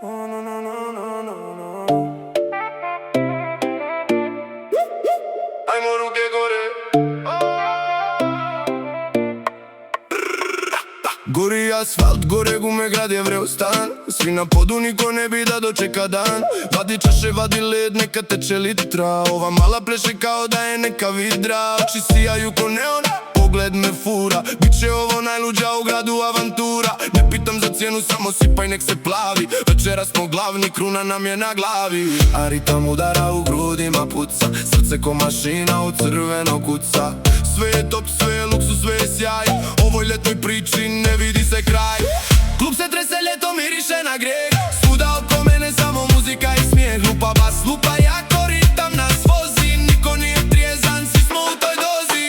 Ajmo ruke gore. Gori asfalt, gore gume, grad je vreo stan. Svi na podu, niko ne bi da dočeka dan. Vadi čaše, vadi led, neka teče litra. Ova mala pleše kao da je neka vidra. Oči sijaju ko neon, pogled me fura. Biće ovo najluđa u gradu avantura. Ne pitam za cijenu, samo sipaj nek se plavi. Večera smo glavni, kruna nam je na glavi. A ritam udara u grudima puca. Srce ko mašina u crveno kuca. Sve je top, sve je luksus, sve je sjaj. Ovoj ljetnoj priči ne vidi se kraj. Klub se trese, ljeto miriše na greh. Svuda oko mene samo muzika i smijeh. Lupa bas, lupa jako, ritam nas vozi. Niko nije trijezan, svi smo u toj dozi.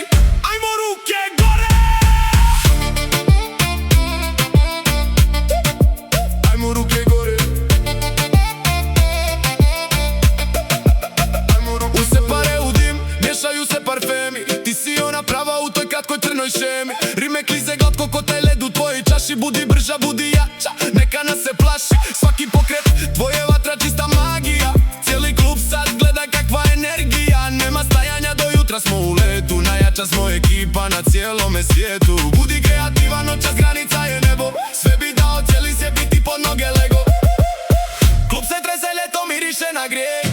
Ajmo ruke gore! Ajmo ruke gore. Use pare u dim, miješaju se parfemi. Ti si ona prava u toj kratkoj crnoj šemi. Rime klize glatko ko taj led u tvojoj čaši. Budi brža, budi jača, neka nas se plaši. Svaki pokret, tvoje vatra čista magija. Cijeli klub sad gleda kakva energija. Nema stajanja, do jutra smo u letu. Najjača smo ekipa na cijelome svijetu. Budi kreativan, noćas granica je nebo. Sve bi dao, cijeli svijet biti pod noge Lego. Klub se trese, ljeto miriše na grijeh.